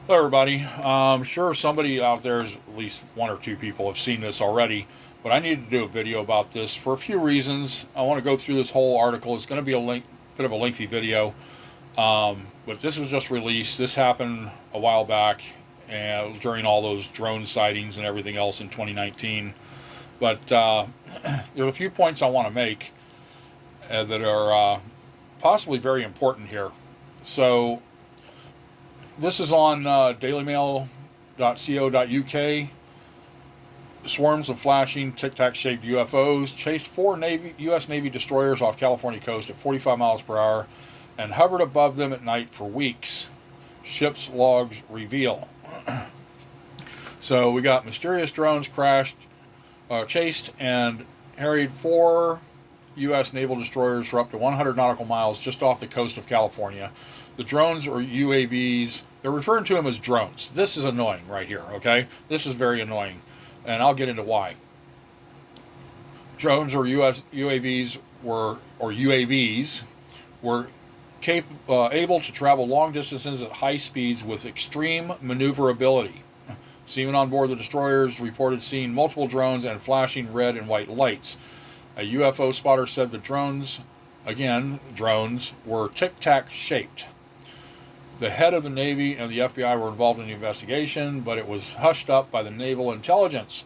Hello, everybody. I'm sure somebody out there, at least one or two people, have seen this already, but I need to do a video about this for a few reasons. I want to go through this whole article. It's going to be bit of a lengthy video, but this was just released. This happened a while back, and during all those drone sightings and everything else in 2019. But there are a few points I want to make that are possibly very important here. So this is on dailymail.co.uk. Swarms of flashing Tic-Tac shaped UFOs chased four U.S. Navy destroyers off California coast at 45 miles per hour and hovered above them at night for weeks. Ship's logs reveal. So we got mysterious drones chased and harried four U.S. naval destroyers for up to 100 nautical miles just off the coast of California. The drones or UAVs, they're referring to them as drones. This is annoying right here, okay? This is very annoying, and I'll get into why. Drones or UAVs were able to travel long distances at high speeds with extreme maneuverability. Seamen on board the destroyers reported seeing multiple drones and flashing red and white lights. A UFO spotter said the drones, were Tic-Tac shaped. The head of the Navy and the FBI were involved in the investigation, but it was hushed up by the naval intelligence.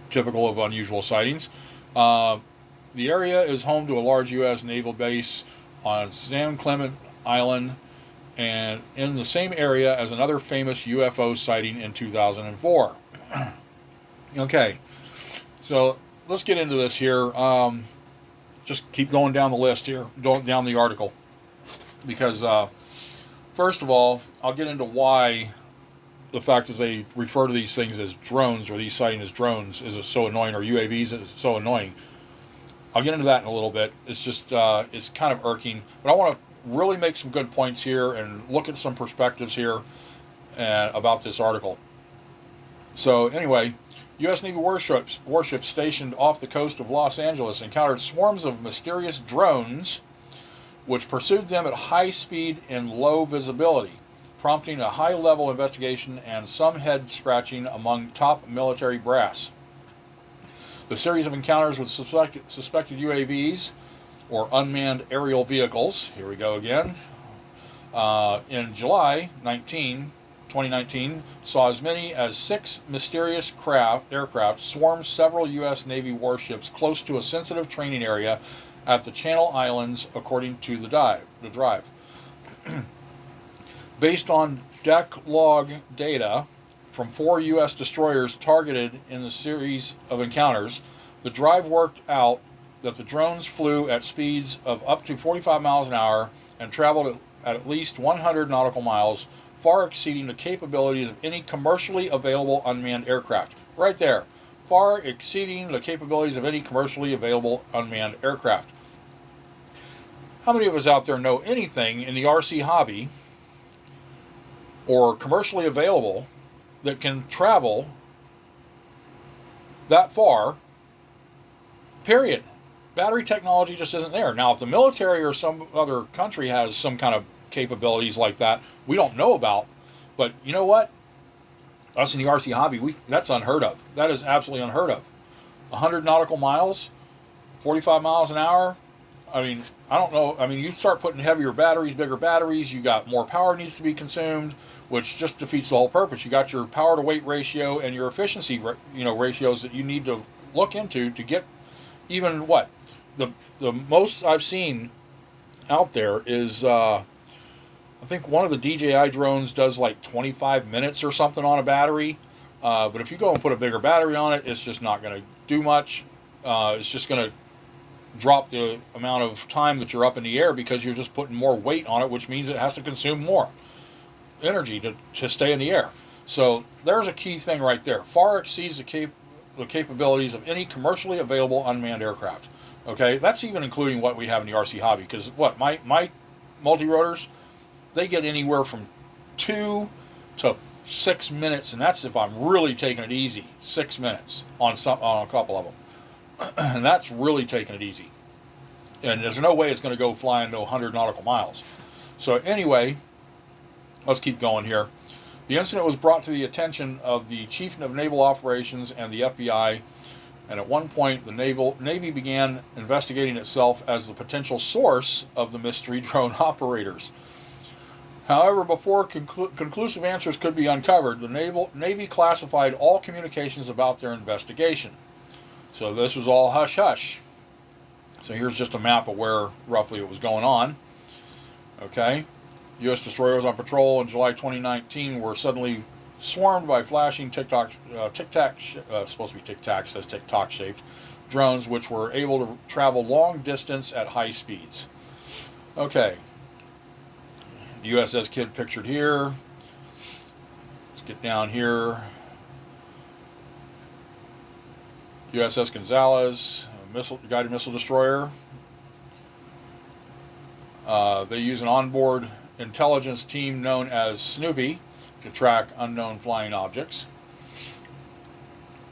Typical of unusual sightings. The area is home to a large U.S. naval base on San Clemente Island, and in the same area as another famous UFO sighting in 2004. Okay, so let's get into this here. Just keep going down the list here, down the article, because first of all, I'll get into why the fact that they refer to these things as drones, or these sightings as drones, is so annoying, or UAVs is so annoying. I'll get into that in a little bit. It's just it's kind of irking, but I want to really make some good points here and look at some perspectives here about this article. So anyway, U.S. Navy warships stationed off the coast of Los Angeles encountered swarms of mysterious drones which pursued them at high speed and low visibility, prompting a high-level investigation and some head-scratching among top military brass. The series of encounters with suspected UAVs, or unmanned aerial vehicles, here we go again, in July 2019, saw as many as 6 mysterious aircraft swarm several U.S. Navy warships close to a sensitive training area at the Channel Islands, according to the drive. Based on deck log data from 4 U.S. destroyers targeted in the series of encounters, the drive worked out that the drones flew at speeds of up to 45 miles an hour and traveled at least 100 nautical miles, far exceeding the capabilities of any commercially available unmanned aircraft. Right there. Far exceeding the capabilities of any commercially available unmanned aircraft. How many of us out there know anything in the RC hobby or commercially available that can travel that far, period? Battery technology just isn't there. Now, if the military or some other country has some kind of capabilities like that we don't know about, but you know what? Us in the RC hobby, that's unheard of. That is absolutely unheard of. 100 nautical miles, 45 miles an hour. I mean, I don't know. I mean, you start putting heavier batteries, bigger batteries, you got more power needs to be consumed, which just defeats the whole purpose. You got your power to weight ratio and your efficiency, ratios that you need to look into to get even what the most I've seen out there is I think one of the DJI drones does like 25 minutes or something on a battery. But if you go and put a bigger battery on it, it's just not going to do much. It's just going to drop the amount of time that you're up in the air because you're just putting more weight on it, which means it has to consume more energy to stay in the air. So there's a key thing right there. Far exceeds the capabilities of any commercially available unmanned aircraft. Okay, that's even including what we have in the RC hobby. Because my multi-rotors, they get anywhere from 2 to 6 minutes, and that's if I'm really taking it easy. 6 minutes on a couple of them, and that's really taking it easy. And there's no way it's going to go flying to 100 nautical miles. So anyway, let's keep going here. The incident was brought to the attention of the Chief of Naval Operations and the FBI, and at one point the Navy began investigating itself as the potential source of the mystery drone operators. However, before conclusive answers could be uncovered, the Navy classified all communications about their investigation. So this was all hush-hush. So here's just a map of where roughly it was going on. Okay. U.S. destroyers on patrol in July 2019 were suddenly swarmed by flashing Tic-Tac, supposed to be Tic-Tac, says Tic-Tac shaped, drones which were able to travel long distance at high speeds. Okay. USS Kidd pictured here. Let's get down here. USS Gonzalez, guided missile destroyer. They use an onboard intelligence team known as Snoopy to track unknown flying objects.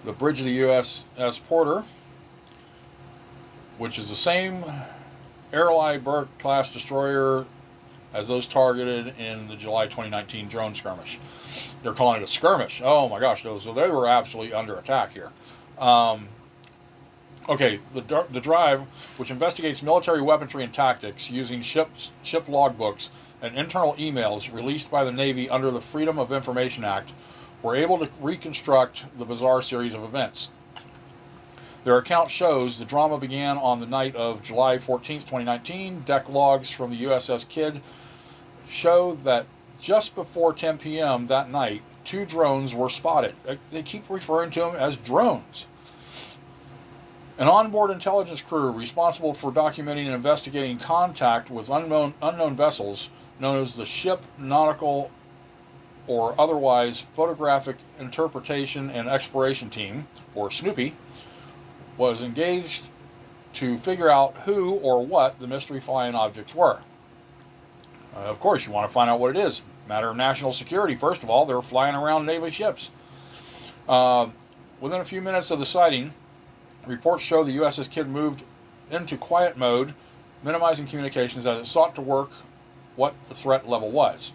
The bridge of the USS Porter, which is the same Airlie Burke class destroyer as those targeted in the July 2019 drone skirmish. They're calling it a skirmish. Oh my gosh, so they were absolutely under attack here. Okay, the drive, which investigates military weaponry and tactics using ship logbooks and internal emails released by the Navy under the Freedom of Information Act, were able to reconstruct the bizarre series of events. Their account shows the drama began on the night of July 14, 2019. Deck logs from the USS Kidd show that just before 10 p.m. that night, 2 drones were spotted. They keep referring to them as drones. An onboard intelligence crew responsible for documenting and investigating contact with unknown vessels, known as the Ship Nautical or otherwise Photographic Interpretation and Exploration Team, or Snoopy, was engaged to figure out who or what the mystery flying objects were. Of course, you want to find out what it is. Matter of national security. First of all, they're flying around Navy ships. Within a few minutes of the sighting, reports show the USS Kidd moved into quiet mode, minimizing communications as it sought to work what the threat level was.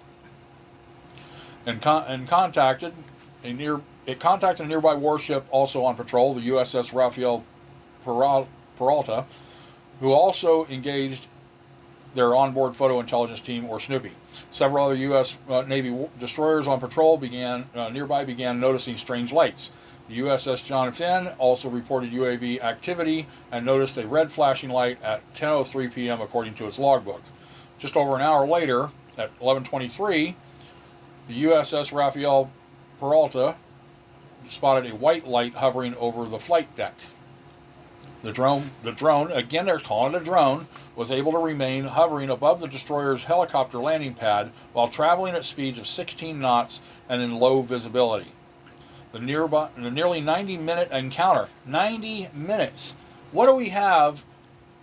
And contacted a nearby warship also on patrol, the USS Rafael Peralta, who also engaged their onboard photo intelligence team, or Snoopy. Several other U.S. Navy destroyers on patrol nearby began noticing strange lights. The USS John Finn also reported UAV activity and noticed a red flashing light at 10:03 p.m. according to its logbook. Just over an hour later, at 11:23, the USS Rafael Peralta spotted a white light hovering over the flight deck. The drone, again they're calling it a drone, was able to remain hovering above the destroyer's helicopter landing pad while traveling at speeds of 16 knots and in low visibility. The nearly 90-minute encounter. 90 minutes. What do we have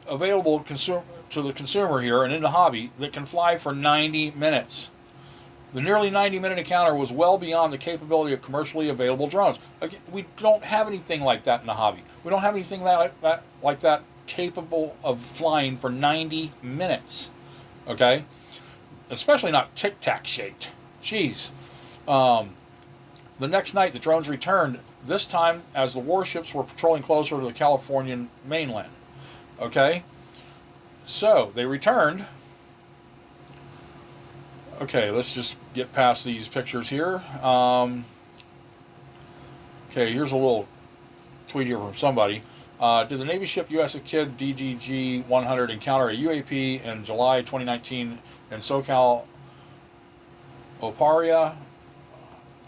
available to the consumer here and in the hobby that can fly for 90 minutes? The nearly 90-minute encounter was well beyond the capability of commercially available drones. Again, we don't have anything like that in the hobby. We don't have anything like that capable of flying for 90 minutes. Okay? Especially not Tic-Tac shaped. Jeez. The next night, the drones returned, this time as the warships were patrolling closer to the Californian mainland. Okay? So, they returned. Okay, let's just get past these pictures here. Okay, here's a little tweet here from somebody. Did the Navy ship USS Kidd DDG-100 encounter a UAP in July 2019 in SoCal Oparia?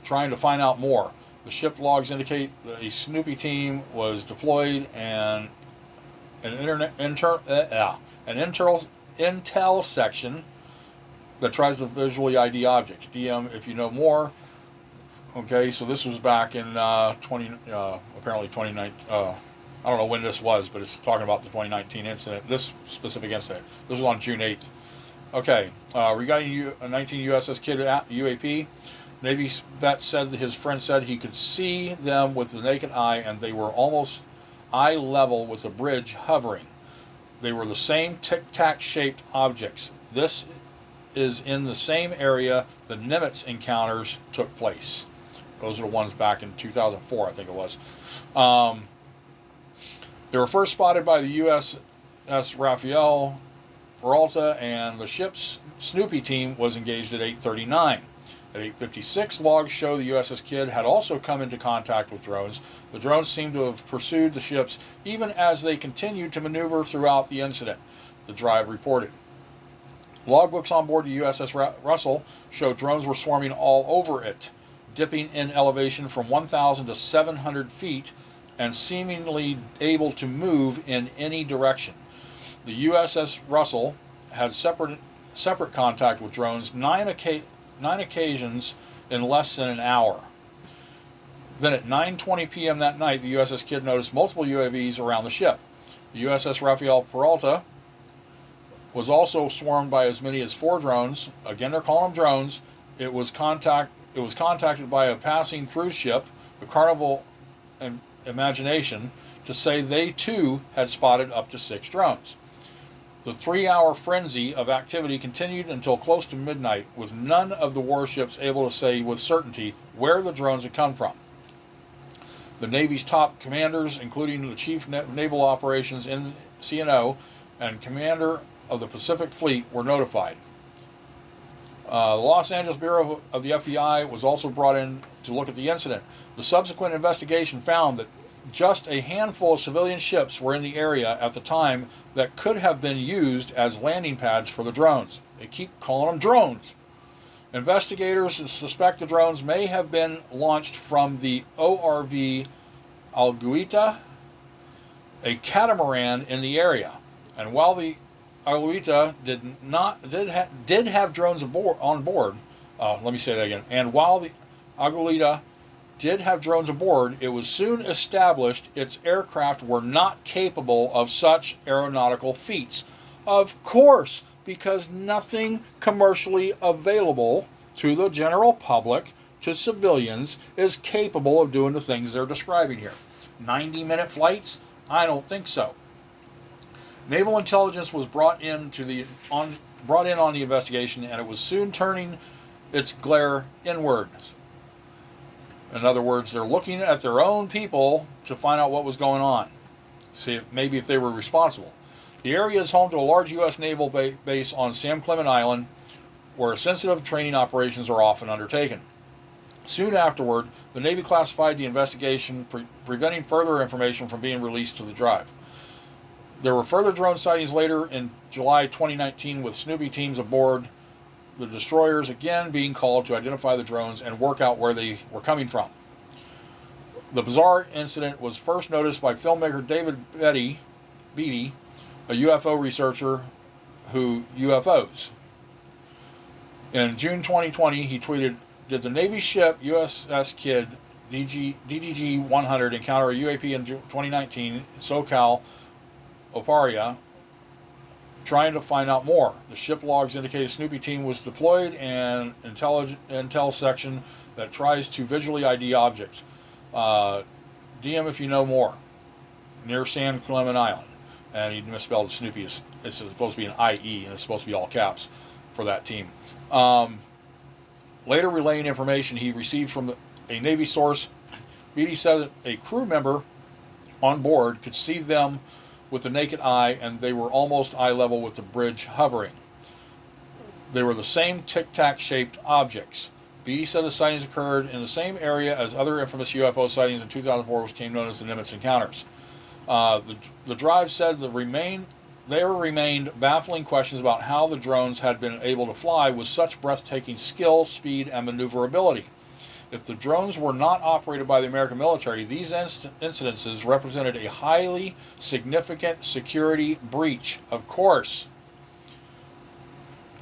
Trying to find out more. The ship logs indicate that a Snoopy team was deployed and an intel section that tries to visually ID objects. DM if you know more. Okay, so this was back in apparently 2019. I don't know when this was, but it's talking about the 2019 incident. This specific incident. This was on June 8th. Okay, regarding 19 USS Kidd UAP, Navy vet said his friend said he could see them with the naked eye, and they were almost eye level with the bridge hovering. They were the same Tic-Tac shaped objects. This is in the same area the Nimitz encounters took place. Those are the ones back in 2004, I think it was. They were first spotted by the USS Rafael Peralta, and the ship's Snoopy team was engaged at 8:39. At 8:56, logs show the USS Kidd had also come into contact with drones. The drones seem to have pursued the ships even as they continued to maneuver throughout the incident, the drive reported. Logbooks on board the USS Russell show drones were swarming all over it, dipping in elevation from 1,000 to 700 feet and seemingly able to move in any direction. The USS Russell had separate contact with drones 9 occasions in less than an hour. Then at 9:20 p.m. that night, the USS Kidd noticed multiple UAVs around the ship. The USS Rafael Peralta was also swarmed by as many as 4 drones. Again, they're calling them drones. It was contacted by a passing cruise ship, the Carnival Imagination, to say they too had spotted up to 6 drones. The 3-hour frenzy of activity continued until close to midnight, with none of the warships able to say with certainty where the drones had come from. The Navy's top commanders, including the Chief of Naval Operations in CNO and Commander of the Pacific Fleet, were notified. The Los Angeles Bureau of the FBI was also brought in to look at the incident. The subsequent investigation found that just a handful of civilian ships were in the area at the time that could have been used as landing pads for the drones. They keep calling them drones. Investigators suspect the drones may have been launched from the ORV Alguita, a catamaran in the area. And while the Alguita did have drones on board, let me say that again. And while the Aguilita did have drones aboard, it was soon established its aircraft were not capable of such aeronautical feats. Of course, because nothing commercially available to the general public, to civilians, is capable of doing the things they're describing here. 90-minute flights? I don't think so. Naval intelligence was brought in on the investigation, and it was soon turning its glare inwards. In other words, they're looking at their own people to find out what was going on. See, maybe if they were responsible. The area is home to a large U.S. naval base on Sam Clement Island, where sensitive training operations are often undertaken. Soon afterward, the Navy classified the investigation, preventing further information from being released to the drive. There were further drone sightings later in July 2019 with Snoopy teams aboard the destroyers again being called to identify the drones and work out where they were coming from. The bizarre incident was first noticed by filmmaker David Beatty, a UFO researcher who UFOs. In June 2020, he tweeted, "Did the Navy ship USS Kidd DDG-100 encounter a UAP in 2019 in SoCal, Oparia, trying to find out more. The ship logs indicate a Snoopy team was deployed and intel section that tries to visually ID objects. DM if you know more. Near San Clement Island." And he misspelled Snoopy. It's supposed to be an IE, and it's supposed to be all caps for that team. Later relaying information he received from a Navy source, Beatty said that a crew member on board could see them with the naked eye, and they were almost eye level with the bridge hovering. They were the same Tic-Tac shaped objects. Beatty said the sightings occurred in the same area as other infamous UFO sightings in 2004, which became known as the Nimitz encounters. The drive said there remained baffling questions about how the drones had been able to fly with such breathtaking skill, speed, and maneuverability. If the drones were not operated by the American military, these incidences represented a highly significant security breach, of course.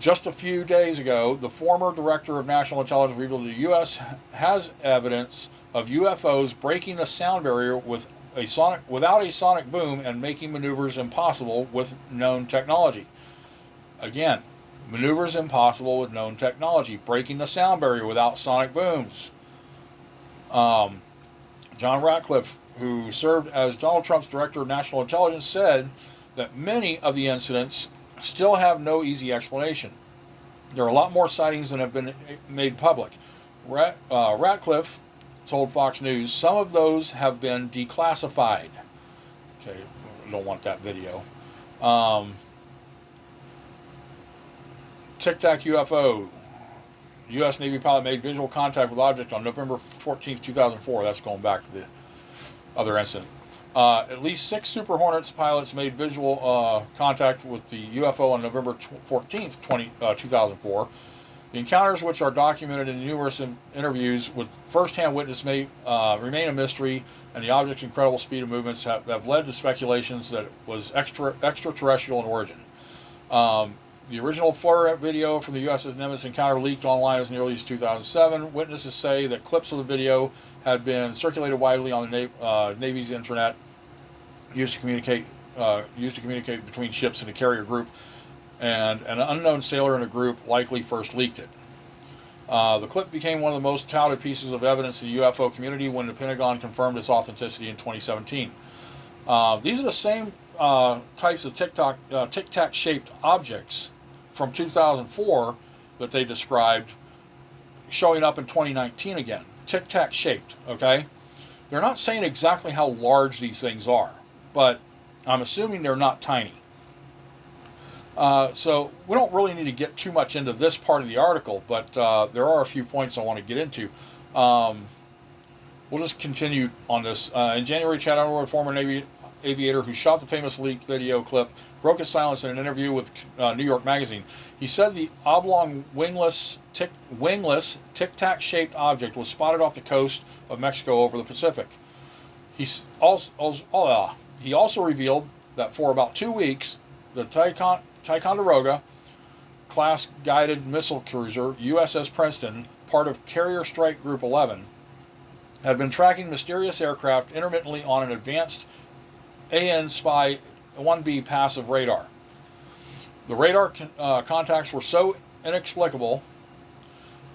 Just a few days ago, the former director of national intelligence revealed the U.S. has evidence of UFOs breaking the sound barrier without a sonic boom and making maneuvers impossible with known technology. Again, maneuvers impossible with known technology, breaking the sound barrier without sonic booms. John Ratcliffe, who served as Donald Trump's director of national intelligence, said that many of the incidents still have no easy explanation. There are a lot more sightings than have been made public. Ratcliffe told Fox News some of those have been declassified. Okay, I don't want that video. Tic-Tac UFO. U.S. Navy pilot made visual contact with object on November 14th, 2004. That's going back to the other incident. At least 6 Super Hornets pilots made visual contact with the UFO on November 14th, 2004. The encounters, which are documented in numerous interviews with first-hand witnesses, may remain a mystery, and the object's incredible speed of movements have led to speculations that it was extraterrestrial in origin. The original FLIR video from the USS Nimitz encounter leaked online as nearly as 2007. Witnesses say that clips of the video had been circulated widely on the Navy's internet, used to communicate between ships in a carrier group, and an unknown sailor in a group likely first leaked it. The clip became one of the most touted pieces of evidence in the UFO community when the Pentagon confirmed its authenticity in 2017. These are the same types of tic-tac shaped objects from 2004 that they described showing up in 2019 again. Tic-tac shaped, okay? They're not saying exactly how large these things are, but I'm assuming they're not tiny. So we don't really need to get too much into this part of the article, but there are a few points I want to get into. We'll just continue on this. In January, Chad Underwood, former Navy aviator who shot the famous leaked video clip, broke his silence in an interview with New York Magazine. He said the oblong wingless tic-tac shaped object was spotted off the coast of Mexico over the Pacific. He also revealed that for about 2 weeks, the Ticonderoga class guided missile cruiser USS Princeton, part of Carrier Strike Group 11, had been tracking mysterious aircraft intermittently on an advanced AN Spy 1B passive radar. The radar contacts were so inexplicable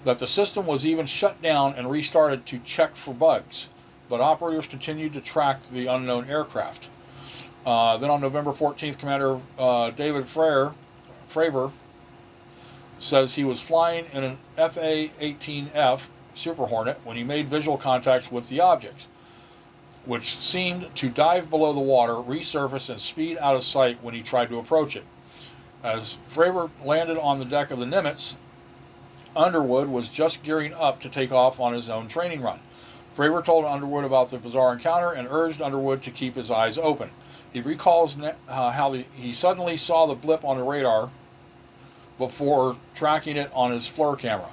that the system was even shut down and restarted to check for bugs, but operators continued to track the unknown aircraft. Then on November 14th, Commander David Fravor says he was flying in an FA-18F Super Hornet when he made visual contact with the object, which seemed to dive below the water, resurface, and speed out of sight when he tried to approach it. As Fravor landed on the deck of the Nimitz, Underwood was just gearing up to take off on his own training run. Fravor told Underwood about the bizarre encounter and urged Underwood to keep his eyes open. He recalls how he suddenly saw the blip on the radar before tracking it on his FLIR camera.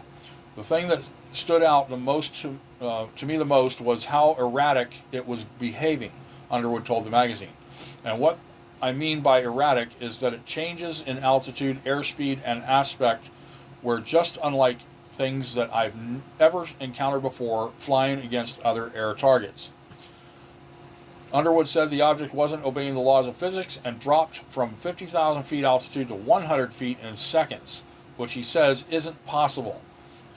The thing that stood out the most to me the most was how erratic it was behaving, Underwood told the magazine. And what I mean by erratic is that it changes in altitude, airspeed, and aspect were just unlike things that I've ever encountered before flying against other air targets. Underwood said the object wasn't obeying the laws of physics and dropped from 50,000 feet altitude to 100 feet in seconds, which he says isn't possible.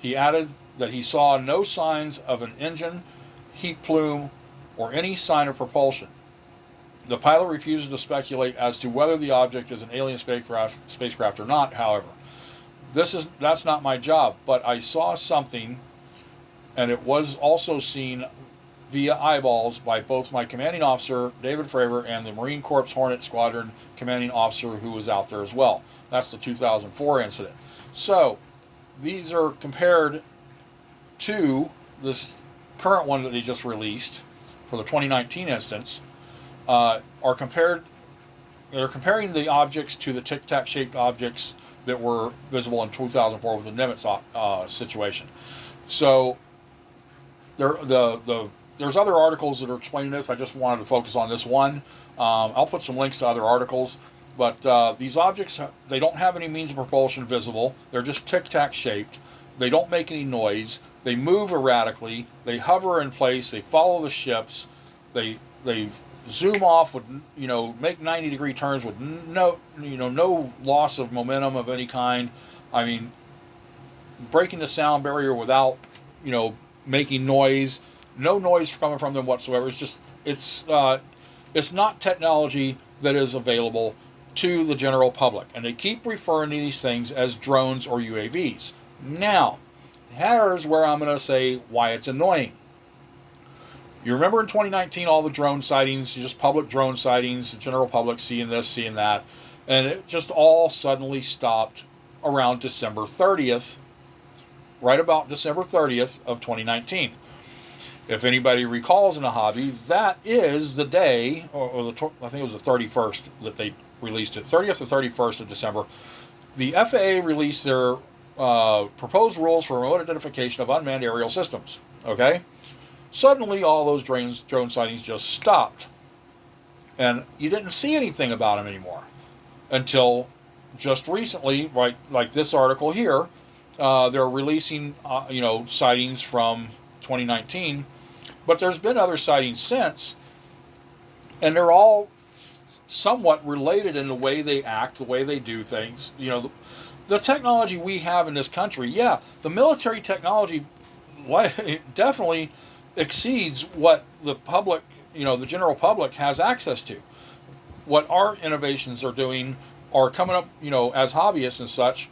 He added that he saw no signs of an engine, heat plume, or any sign of propulsion. The pilot refuses to speculate as to whether the object is an alien spacecraft or not, however. That's not my job, but I saw something, and it was also seen via eyeballs by both my commanding officer, David Fravor, and the Marine Corps Hornet Squadron commanding officer who was out there as well. That's the 2004 incident. So, these are compared to this current one that he just released for the 2019 instance. They're comparing the objects to the tic-tac shaped objects that were visible in 2004 with the Nimitz situation. So there's other articles that are explaining this. I just wanted to focus on this one. I'll put some links to other articles. But these objects, they don't have any means of propulsion visible. They're just tic-tac shaped. They don't make any noise. They move erratically. They hover in place. They follow the ships. They zoom off with, make 90-degree turns with no loss of momentum of any kind. I mean, breaking the sound barrier without, making noise. No noise coming from them whatsoever. It's not technology that is available to the general public. And they keep referring to these things as drones or UAVs. Now, here's where I'm going to say why it's annoying. You remember in 2019 all the drone sightings, just public drone sightings, the general public seeing this, seeing that, and it just all suddenly stopped around December 30th, right about December 30th of 2019. If anybody recalls in a hobby, that is the day, I think it was the 31st that they released it, 30th or 31st of December. The FAA released their proposed rules for remote identification of unmanned aerial systems. Okay? Suddenly, all those drone sightings just stopped. And you didn't see anything about them anymore until just recently, right, like this article here. They're releasing, sightings from 2019, but there's been other sightings since, and they're all somewhat related in the way they act, the way they do things. The technology we have in this country, the military technology definitely exceeds what the public, the general public has access to. What our innovations are doing are coming up, as hobbyists and such,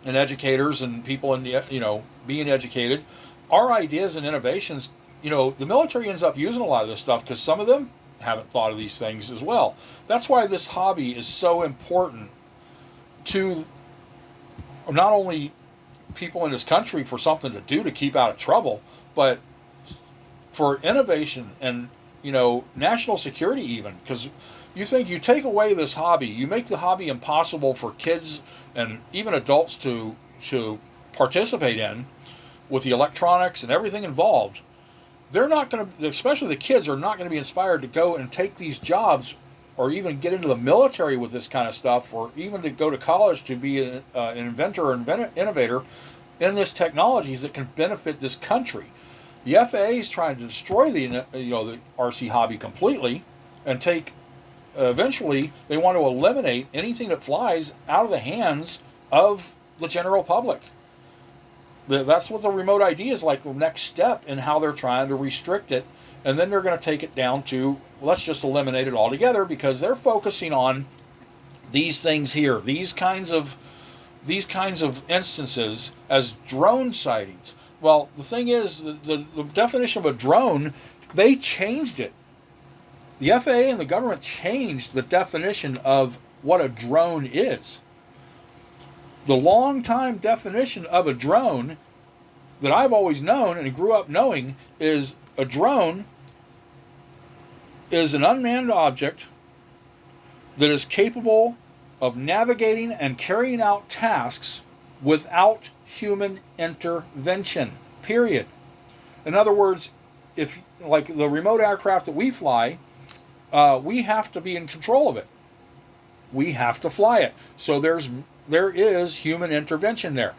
and educators and people in the, being educated. Our ideas and innovations, the military ends up using a lot of this stuff because some of them haven't thought of these things as well. That's why this hobby is so important to not only people in this country for something to do to keep out of trouble, but for innovation and, national security even. Because you think you take away this hobby, you make the hobby impossible for kids and even adults to participate in with the electronics and everything involved. They're not going to, especially the kids, are not going to be inspired to go and take these jobs or even get into the military with this kind of stuff, or even to go to college to be an inventor or innovator in this technologies that can benefit this country. The FAA is trying to destroy the RC hobby completely and take, eventually, they want to eliminate anything that flies out of the hands of the general public. That's what the remote ID is like, the next step in how they're trying to restrict it. And then they're going to take it down to, let's just eliminate it altogether, because they're focusing on these things here, these kinds of instances as drone sightings. Well, the thing is, the definition of a drone, they changed it. The FAA and the government changed the definition of what a drone is. The long-time definition of a drone that I've always known and grew up knowing is a drone is an unmanned object that is capable of navigating and carrying out tasks without human intervention, period. In other words, if, like the remote aircraft that we fly, we have to be in control of it. We have to fly it. So there is human intervention there.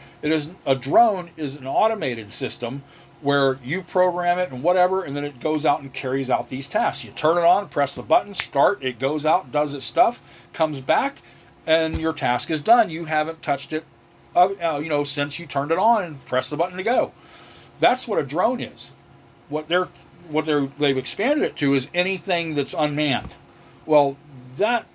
A drone is an automated system where you program it and whatever, and then it goes out and carries out these tasks. You turn it on, press the button, start, it goes out, does its stuff, comes back, and your task is done. You haven't touched it, since you turned it on and pressed the button to go. That's what a drone is. They've expanded it to is anything that's unmanned. Well, that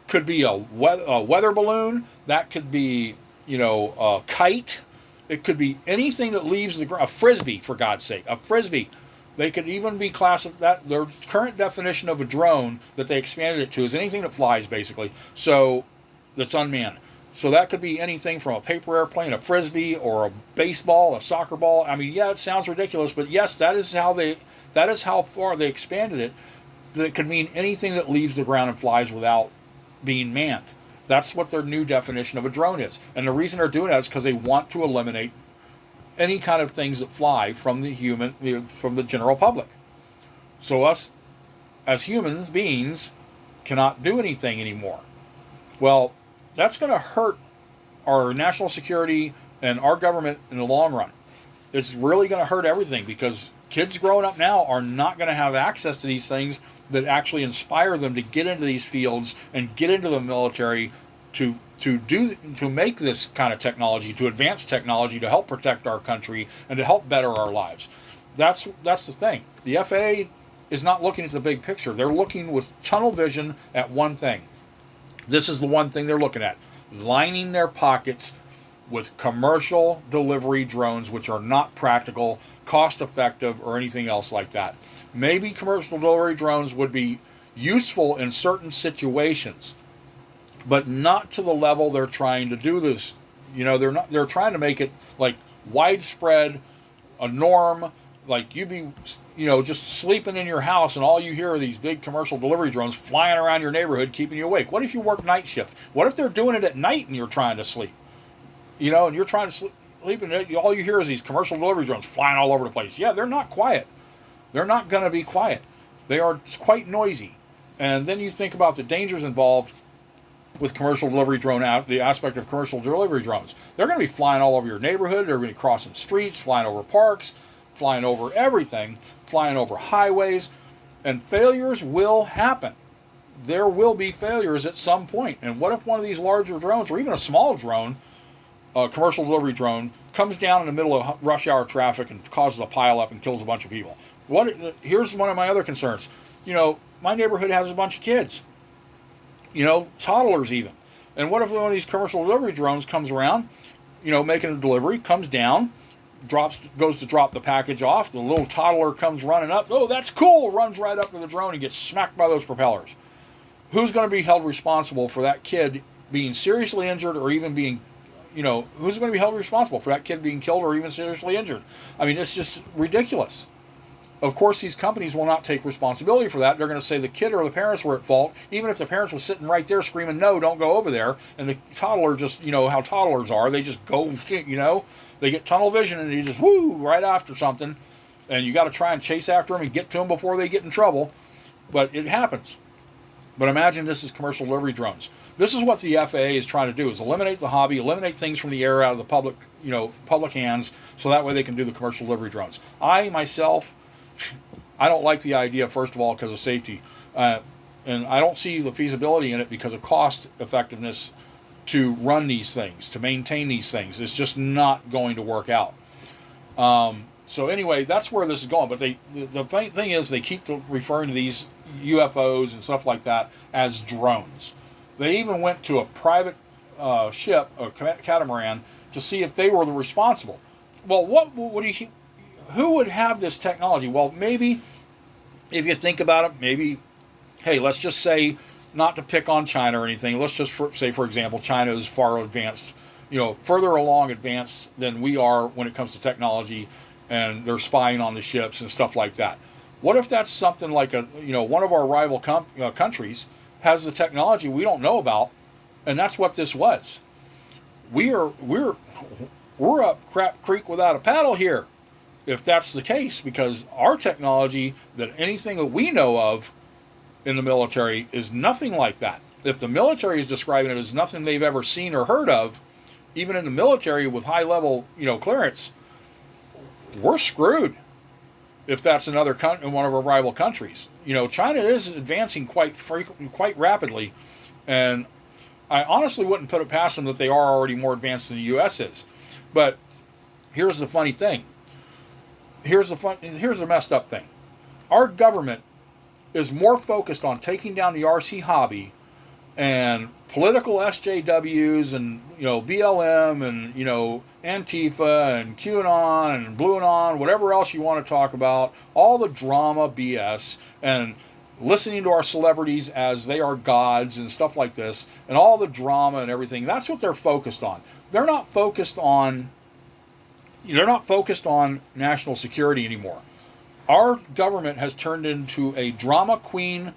could be a weather balloon. That could be, a kite. It could be anything that leaves the ground. A frisbee, for God's sake, a frisbee. They could even be classified. That their current definition of a drone that they expanded it to is anything that flies, basically. So that's unmanned. So that could be anything from a paper airplane, a frisbee, or a baseball, a soccer ball. I mean, yeah, it sounds ridiculous, but yes, that is how far they expanded it. That it could mean anything that leaves the ground and flies without being manned. That's what their new definition of a drone is. And the reason they're doing that is because they want to eliminate any kind of things that fly from the general public. So us, as human beings, cannot do anything anymore. Well, that's going to hurt our national security and our government in the long run. It's really going to hurt everything, because kids growing up now are not going to have access to these things that actually inspire them to get into these fields and get into the military to make this kind of technology, to advance technology, to help protect our country and to help better our lives. That's the thing. The FAA is not looking at the big picture. They're looking with tunnel vision at one thing. This is the one thing they're looking at, lining their pockets with commercial delivery drones, which are not practical, cost effective, or anything else like that. Maybe commercial delivery drones would be useful in certain situations, but not to the level they're trying to do this. They're trying to make it like widespread, a norm, like you'd be, just sleeping in your house and all you hear are these big commercial delivery drones flying around your neighborhood keeping you awake. What if you work night shift? What if they're doing it at night and you're trying to sleep? And you're trying to sleep and all you hear is these commercial delivery drones flying all over the place. Yeah, they're not quiet. They're not going to be quiet. They are quite noisy. And then you think about the dangers involved with commercial delivery drone the aspect of commercial delivery drones. They're going to be flying all over your neighborhood. They're going to be crossing streets, flying over parks, flying over everything, flying over highways, and failures will happen. There will be failures at some point. And what if one of these larger drones, or even a small drone, a commercial delivery drone, comes down in the middle of rush hour traffic and causes a pileup and kills a bunch of people? Here's one of my other concerns. My neighborhood has a bunch of kids. Toddlers even. And what if one of these commercial delivery drones comes around, making a delivery, comes down, goes to drop the package off, the little toddler comes running up, oh, that's cool, runs right up to the drone and gets smacked by those propellers. Who's going to be held responsible for that kid being seriously injured or even being, who's going to be held responsible for that kid being killed or even seriously injured? I mean, it's just ridiculous. Of course, these companies will not take responsibility for that. They're going to say the kid or the parents were at fault, even if the parents were sitting right there screaming, no, don't go over there. And the toddler just, how toddlers are, they just go, they get tunnel vision and they just, right after something. And you got to try and chase after them and get to them before they get in trouble. But it happens. But imagine this is commercial delivery drones. This is what the FAA is trying to do, is eliminate the hobby, eliminate things from the air out of the public hands, so that way they can do the commercial delivery drones. I don't like the idea, first of all, because of safety. And I don't see the feasibility in it because of cost effectiveness to run these things, to maintain these things. It's just not going to work out. So anyway, that's where this is going. But the thing is, they keep referring to these UFOs and stuff like that as drones. They even went to a private ship, a catamaran, to see if they were the responsible. Well, who would have this technology? Well, maybe, if you think about it, maybe, hey, let's just say, not to pick on China or anything, let's just say, for example, China is far advanced, further along advanced than we are when it comes to technology, and they're spying on the ships and stuff like that. What if that's something like one of our rival countries has the technology we don't know about, and that's what this was? We're up crap creek without a paddle here, if that's the case, because our technology, that anything that we know of in the military, is nothing like that. If the military is describing it as nothing they've ever seen or heard of, even in the military with high level clearance, we're screwed. If that's in one of our rival countries, China is advancing quite rapidly, and I honestly wouldn't put it past them that they are already more advanced than the U.S. is. But here's the funny thing. Here's the messed up thing. Our government is more focused on taking down the RC hobby and political SJWs and BLM and Antifa and QAnon and Blue Anon, whatever else you want to talk about, all the drama BS, and listening to our celebrities as they are gods and stuff like this, and all the drama and everything. That's what they're focused on. They're not focused on national security anymore. Our government has turned into a drama queen,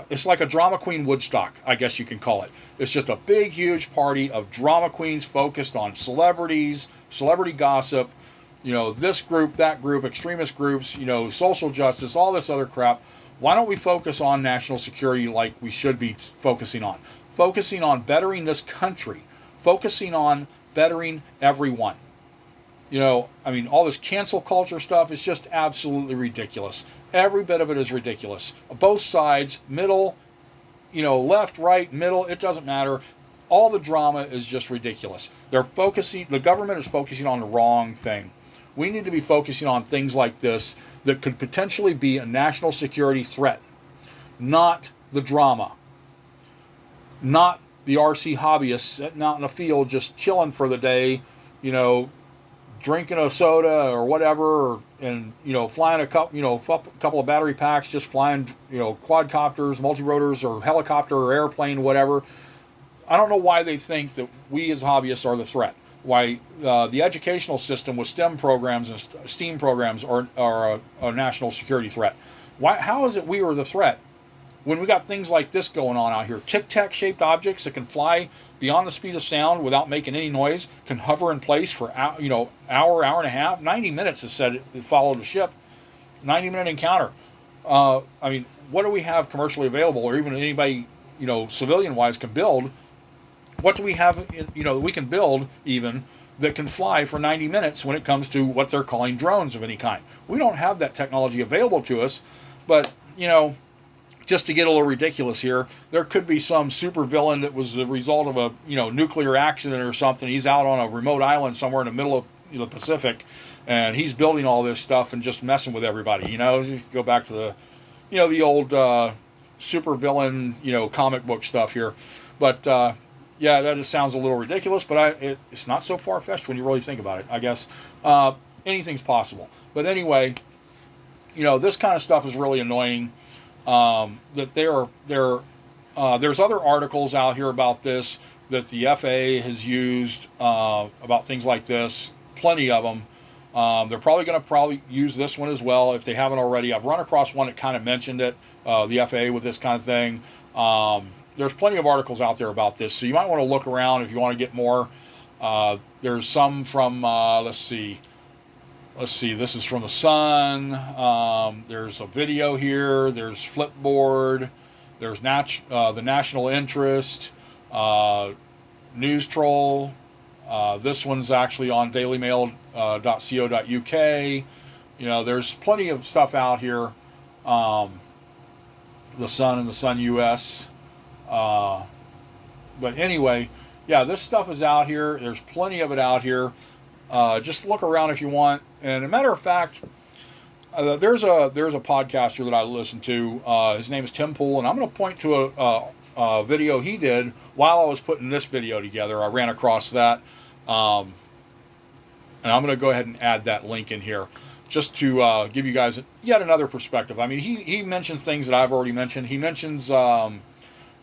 it's like a drama queen Woodstock, I guess you can call it. It's just a big, huge party of drama queens focused on celebrities, celebrity gossip, this group, that group, extremist groups, social justice, all this other crap. Why don't we focus on national security like we should be focusing on? Focusing on bettering this country, focusing on bettering everyone. All this cancel culture stuff is just absolutely ridiculous. Every bit of it is ridiculous. Both sides, middle, left, right, middle, it doesn't matter. All the drama is just ridiculous. The government is focusing on the wrong thing. We need to be focusing on things like this that could potentially be a national security threat, not the drama, not the RC hobbyists sitting out in the field just chilling for the day, you know, drinking a soda or whatever, and flying a couple of battery packs, just flying quadcopters, multirotors, or helicopter or airplane, whatever. I don't know why they think that we as hobbyists are the threat. Why the educational system with STEM programs and STEAM programs are a national security threat. Why? How is it we are the threat when we got things like this going on out here? Tic-Tac shaped objects that can fly beyond the speed of sound without making any noise, can hover in place for hour and a half, 90 minutes. It said it followed the ship, 90-minute encounter. I mean, what do we have commercially available, or even anybody civilian-wise can build? What do we have, we can build even that can fly for 90 minutes when it comes to what they're calling drones of any kind? We don't have that technology available to us, but, just to get a little ridiculous here, there could be some super villain that was the result of a, nuclear accident or something. He's out on a remote island somewhere in the middle of the Pacific, and he's building all this stuff and just messing with everybody. You go back to the, the old super villain, comic book stuff here. But, yeah, that just sounds a little ridiculous, but it's not so far-fetched when you really think about it, I guess. Anything's possible. But anyway, this kind of stuff is really annoying. That there's other articles out here about this that the FAA has used about things like this. Plenty of them. They're probably going to use this one as well if they haven't already. I've run across one that kind of mentioned it, the FAA with this kind of thing. There's plenty of articles out there about this, so you might want to look around if you want to get more. There's some from, let's see, this is from the Sun. There's a video here. There's Flipboard. There's the National Interest, News Troll. This one's actually on dailymail.co.uk. There's plenty of stuff out here. The Sun and the Sun US. But anyway, yeah, this stuff is out here. There's plenty of it out here. Just look around if you want. And a matter of fact, there's a podcaster that I listen to. His name is Tim Pool, and I'm going to point to a video he did while I was putting this video together. I ran across that, and I'm going to go ahead and add that link in here just to give you guys yet another perspective. I mean, he mentions things that I've already mentioned. He mentions a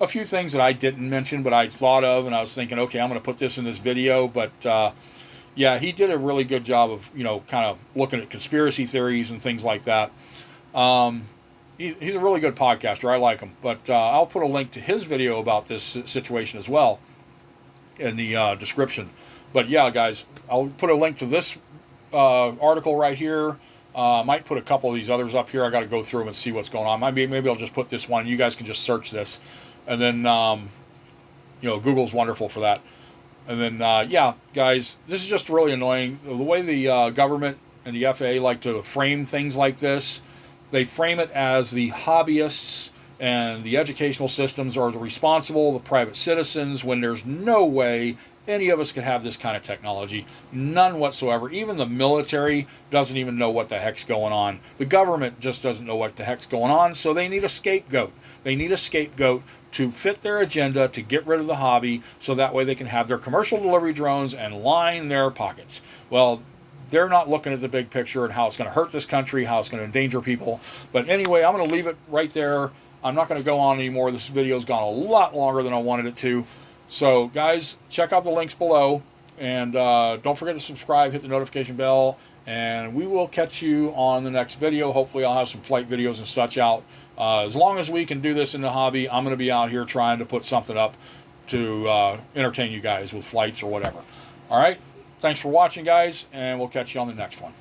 few things that I didn't mention, but I thought of, and I was thinking, okay, I'm going to put this in this video. But yeah, he did a really good job of kind of looking at conspiracy theories and things like that. He's a really good podcaster. I like him. But I'll put a link to his video about this situation as well in the description. But yeah, guys, I'll put a link to this article right here. I might put a couple of these others up here. I got to go through them and see what's going on. Maybe I'll just put this one. You guys can just search this. And then, Google's wonderful for that. And then, yeah, guys, this is just really annoying. The way the government and the FAA like to frame things like this, they frame it as the hobbyists and the educational systems are the responsible, the private citizens, when there's no way any of us could have this kind of technology. None whatsoever. Even the military doesn't even know what the heck's going on. The government just doesn't know what the heck's going on, so they need a scapegoat. They need a scapegoat to fit their agenda, to get rid of the hobby, so that way they can have their commercial delivery drones and line their pockets. Well, they're not looking at the big picture and how it's going to hurt this country, how it's going to endanger people. But anyway, I'm going to leave it right there. I'm not going to go on anymore. This video's gone a lot longer than I wanted it to. So, guys, check out the links below. And don't forget to subscribe, hit the notification bell, and we will catch you on the next video. Hopefully I'll have some flight videos and such out. As long as we can do this in the hobby, I'm going to be out here trying to put something up to entertain you guys with flights or whatever. All right. Thanks for watching, guys, and we'll catch you on the next one.